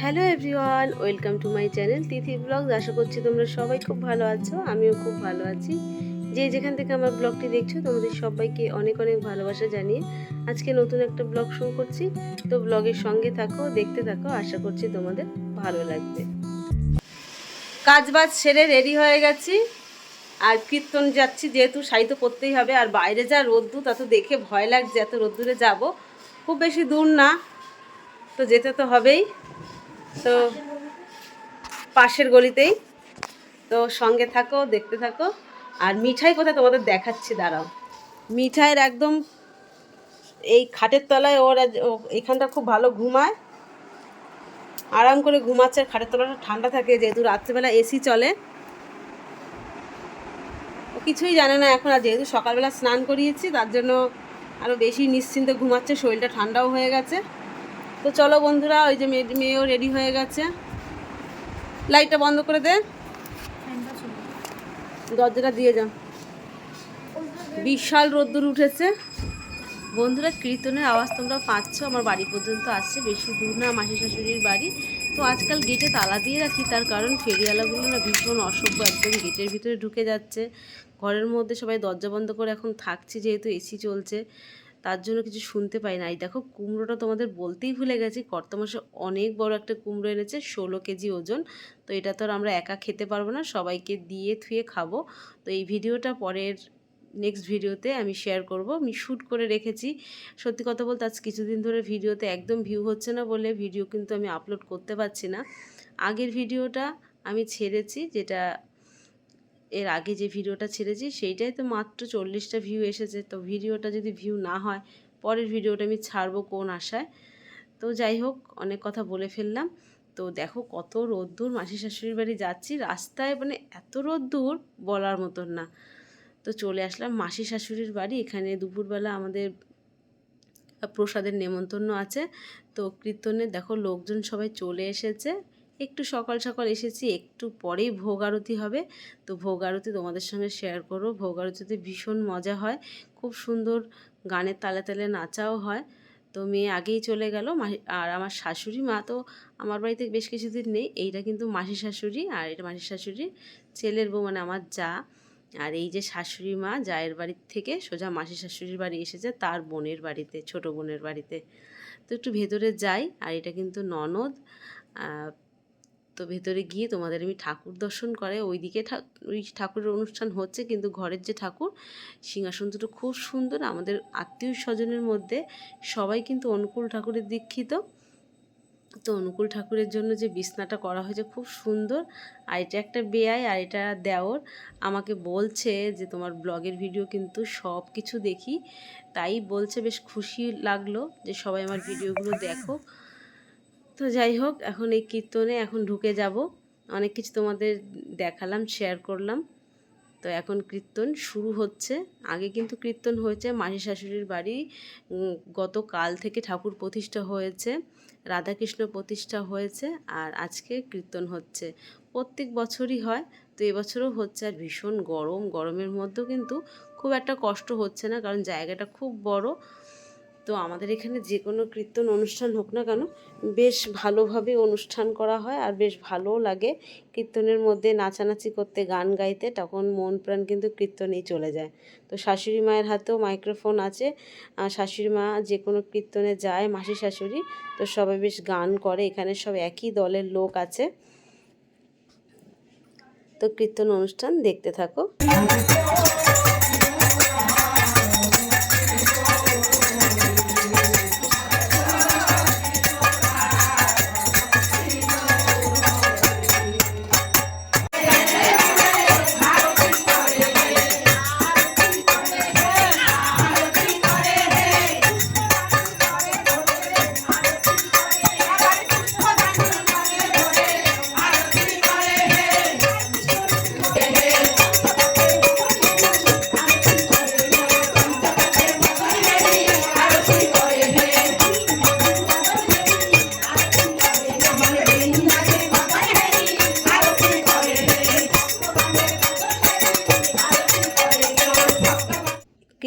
Hello everyone, welcome to my channel Tithi blogs. আশা করছি তোমরা সবাই খুব ভালো আছো, আমিও খুব ভালো আছি। যে যেখান থেকে আমার ব্লগটি দেখছো তোমাদের সবাইকে অনেক অনেক ভালোবাসা জানিয়ে আজকে নতুন একটা ব্লগ শুরু করছি। তো ব্লগের সঙ্গে থাকো, দেখতে থাকো, আশা করছি তোমাদের ভালো লাগবে। কাজবাজ সেরে রেডি হয়ে গেছি আর কীর্তন যাচ্ছি, যেহেতু শাড়ি তো পরতেই হবে। আর বাইরে যা রোদ্দুর, তা তো দেখে ভয় লাগছে, এত রোদ্দুরে যাব। খুব বেশি দূর না, তো যেতে তো হবেই। তো পাশের গলিতেই, তো সঙ্গে থাকো, দেখতে থাকো। আর মিঠাই কোথায় তোমাদের দেখাচ্ছি, দাঁড়াও। মিঠাইয়ের একদম এই খাটের তলায়, ওর এইখানটা খুব ভালো ঘুমায়, আরাম করে ঘুমাচ্ছে। আর খাটের তলাটা ঠান্ডা থাকে, যেহেতু রাত্রেবেলা এসি চলে। ও কিছুই জানে না এখন, আর যেহেতু সকালবেলা স্নান করিয়েছি তার জন্য আরও বেশি নিশ্চিন্তে ঘুমাচ্ছে, শরীরটা ঠান্ডাও হয়ে গেছে। তো চলো বন্ধুরা, ওই যে মেয়েও রেডি হয়ে গেছে। লাইটটা বন্ধ করে দে, দরজাটা দিয়ে যাও। বিশাল রোদ্দুর উঠেছে বন্ধুরা। কীর্তনের আওয়াজ তোমরা পাচ্ছ, আমার বাড়ি পর্যন্ত আসছে, বেশি দূর না মাসি শাশুড়ির বাড়ি। তো আজকাল গেটে তালা দিয়ে রাখি, তার কারণ ফেরিওয়ালাগুলো না ভীষণ অসভ্য, একদম গেটের ভিতরে ঢুকে যাচ্ছে। ঘরের মধ্যে সবাই দরজা বন্ধ করে এখন থাকছি, যেহেতু এসি চলছে, তার জন্য কিছু শুনতে পাই না। এই দেখো, কুমড়োটা তোমাদের বলতেই ভুলে গেছি, কর্তামশাই অনেক বড় একটা কুমড়ো এনেছে, 16 কেজি ওজন। তো এটা তো আর আমরা একা খেতে পারবো না, সবাইকে দিয়ে থুয়ে খাবো। তো এই ভিডিওটা পরের নেক্সট ভিডিওতে আমি শেয়ার করব। আমি শ্যুট করে রেখেছি। সত্যি কথা বলতে আজ কিছুদিন ধরে ভিডিওতে একদম ভিউ হচ্ছে না বলে ভিডিও কিন্তু আমি আপলোড করতে পারছি না। আগের ভিডিওটা আমি ছেড়েছি, যেটা এর আগে যে ভিডিওটা ছেড়েছি সেইটাই তো মাত্র 40টা ভিউ এসেছে। তো ভিডিওটা যদি ভিউ না হয়, পরের ভিডিওটা আমি ছাড়বো কোন আশায়। তো যাই হোক, অনেক কথা বলে ফেললাম। তো দেখো কত রোদ্দুর, মাসি শাশুড়ির বাড়ি যাচ্ছি, রাস্তায় মানে এত রোদ্দুর বলার মতন না। তো চলে আসলাম মাসি শাশুড়ির বাড়ি। এখানে দুপুরবেলা আমাদের প্রসাদের নেমন্তন্ন আছে। তো কীর্তনে দেখো লোকজন সবাই চলে এসেছে। একটু সকাল সকাল এসেছি, একটু পরেই ভোগ আরতি হবে। তো ভোগ আরতি তোমাদের সঙ্গে শেয়ার করবো। ভোগ আরতিতে ভীষণ মজা হয়, খুব সুন্দর গানের তালে তালে নাচাও হয়। তো মেয়ে আগেই চলে গেল, আর আমার শাশুড়ি মা তো আমার বাড়িতে বেশ কিছুদিন নেই। এইটা কিন্তু মাসি শাশুড়ি, আর এটা মাসি শাশুড়ির ছেলের বউ, মানে আমার যা। আর এই যে শাশুড়ি মা জায়ের বাড়ির থেকে সোজা মাসি শাশুড়ির বাড়ি এসেছে, তার বোনের বাড়িতে, ছোট বোনের বাড়িতে। তো একটু ভেতরে যাই। আর এটা কিন্তু ননদ। তো ভেতরে গিয়ে তোমাদের আমি ঠাকুর দর্শন করে, ওইদিকে ওই ঠাকুরের অনুষ্ঠান হচ্ছে, কিন্তু ঘরের যে ঠাকুর, সিংহাসন দুটো খুব সুন্দর। আমাদের আত্মীয় স্বজনের মধ্যে সবাই কিন্তু অনুকূল ঠাকুরের দীক্ষিত। তো অনুকূল ঠাকুরের জন্য যে বিছনাটা করা হয়েছে খুব সুন্দর। আর এটা একটা বেয়াই, আর এটা দেওর। আমাকে বলছে যে তোমার ব্লগের ভিডিও কিন্তু সব কিছু দেখি, তাই বলছে, বেশ খুশি লাগলো যে সবাই আমার ভিডিওগুলো দেখো। তো যাই হোক, এখন এই কীর্তনে এখন ঢুকে যাব। অনেক কিছু তোমাদের দেখালাম, শেয়ার করলাম। তো এখন কীর্তন শুরু হচ্ছে। আগে কিন্তু কীর্তন হয়েছে মাসি শাশুড়ির বাড়ি, গতকাল থেকে ঠাকুর প্রতিষ্ঠা হয়েছে, রাধাকৃষ্ণ প্রতিষ্ঠা হয়েছে, আর আজকে কীর্তন হচ্ছে। প্রত্যেক বছরই হয়, তো এবছরও হচ্ছে। আর ভীষণ গরম, গরমের মধ্যেও কিন্তু খুব একটা কষ্ট হচ্ছে না, কারণ জায়গাটা খুব বড়। তো আমাদের এখানে যে কোনো কীর্তন অনুষ্ঠান হোক না কেন, বেশ ভালোভাবে অনুষ্ঠান করা হয়, আর বেশ ভালোও লাগে কীর্তনের মধ্যে নাচানাচি করতে, গান গাইতে। তখন মন প্রাণ কিন্তু কীর্তনেই চলে যায়। তো শাশুড়ি মায়ের হাতেও মাইক্রোফোন আছে, শাশুড়ি মা যে কোনো কীর্তনে যায়, মাসি শাশুড়ি। তো সবাই বেশ গান করে, এখানে সব একই দলের লোক আছে। তো কীর্তন অনুষ্ঠান দেখতে থাকো।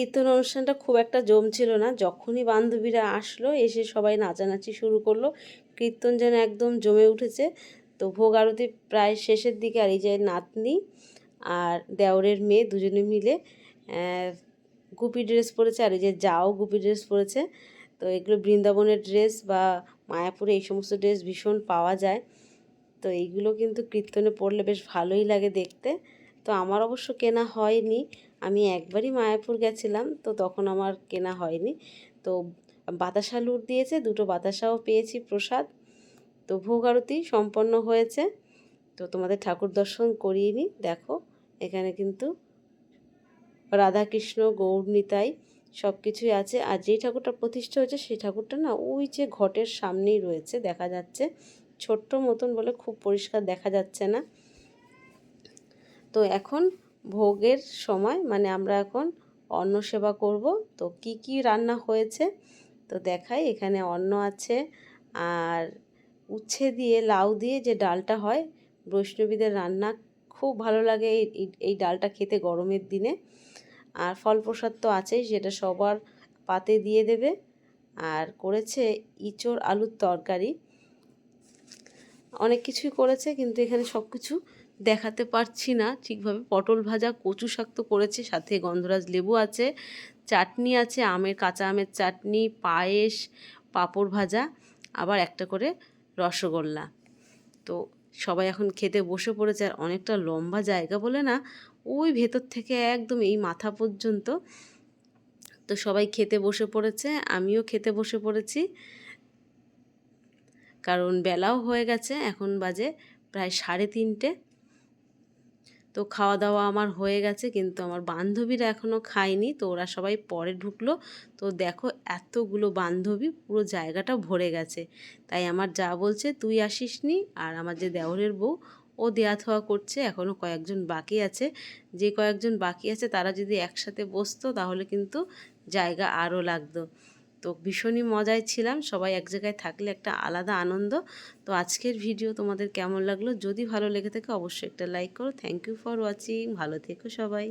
কীর্তন অনুষ্ঠানটা খুব একটা জমছিল না। যখনই বান্ধবীরা আসলো এসে সবাই নাচানাচি শুরু করলো, কীর্তন যেন একদম জমে উঠেছে। তো ভোগ আরতি প্রায় শেষের দিকে, আর এই যে নাতনি আর দেওরের মেয়ে দুজনে মিলে গুপি ড্রেস পরেছে, আর এই যে যাও গুপি ড্রেস পরেছে। তো এগুলো বৃন্দাবনের ড্রেস বা মায়াপুরে এই সমস্ত ড্রেস ভীষণ পাওয়া যায়। তো এইগুলো কিন্তু কীর্তনে পরলে বেশ ভালোই লাগে দেখতে। তো আমার অবশ্য কেনা হয়নি, আমি একবারই মায়াপুর গেছিলাম, তো তখন আমার কেনা হয়নি। তো বাতাসা লুট দিয়েছে, দুটো বাতাসাও পেয়েছি প্রসাদ। তো ভোগ আরতি সম্পন্ন হয়েছে। তো তোমাদের ঠাকুর দর্শন করিয়ে নিই। দেখো এখানে কিন্তু রাধাকৃষ্ণ গৌর নিতাই সব কিছুই আছে। আর যেই ঠাকুরটা প্রতিষ্ঠা হয়েছে সেই ঠাকুরটা না ওই যে ঘটের সামনেই রয়েছে, দেখা যাচ্ছে ছোট্ট মতন বলে খুব পরিষ্কার দেখা যাচ্ছে না। তো এখন ভোগের সময়, মানে আমরা এখন অন্ন সেবা করব। তো কি কি রান্না হয়েছে তো দেখাই। এখানে অন্ন আছে, আর উচ্ছে দিয়ে লাউ দিয়ে যে ডালটা হয় বৈষ্ণবীদের রান্না, খুব ভালো লাগে এই ডালটা খেতে গরমের দিনে। আর ফল প্রসাদ তো আছেই, সেটা সবার পাতে দিয়ে দেবে। আর করেছে ইঁচড় আলুর তরকারি, অনেক কিছুই করেছে কিন্তু এখানে সব কিছু দেখাতে পারছি না ঠিকভাবে। পটল ভাজা, কচু শাক তো করেছে, সাথে গন্ধরাজ লেবু আছে, চাটনি আছে, কাঁচা আমের চাটনি, পায়েস, পাঁপড় ভাজা, আবার একটা করে রসগোল্লা। তো সবাই এখন খেতে বসে পড়েছে। আর অনেকটা লম্বা জায়গা বলে না, ওই ভেতর থেকে একদম এই মাথা পর্যন্ত। তো সবাই খেতে বসে পড়েছে, আমিও খেতে বসে পড়েছি, কারণ বেলাও হয়ে গেছে, এখন বাজে প্রায় 3:30। তো খাওয়া দাওয়া আমার হয়ে গেছে, কিন্তু আমার বান্ধবীরা এখনও খায়নি। তো ওরা সবাই পরে ঢুকলো। তো দেখো এতগুলো বান্ধবী, পুরো জায়গাটা ভরে গেছে। তাই আমার যা বলছে তুই আসিসনি, আর আমার যে দেওরের বউ ও দেয়া থোয়া করছে, এখনও কয়েকজন বাকি আছে। যে কয়েকজন বাকি আছে তারা যদি একসাথে বসতো তাহলে কিন্তু জায়গা আরও লাগতো। তো ভীষণই মজায় ছিলাম, সবাই এক জায়গায় থাকলে একটা আলাদা আনন্দ। তো আজকের ভিডিও তোমাদের কেমন লাগলো? যদি ভালো লেগে থাকে অবশ্যই একটা লাইক করো। থ্যাংক ইউ ফর ওয়াচিং, ভালো থেকো সবাই।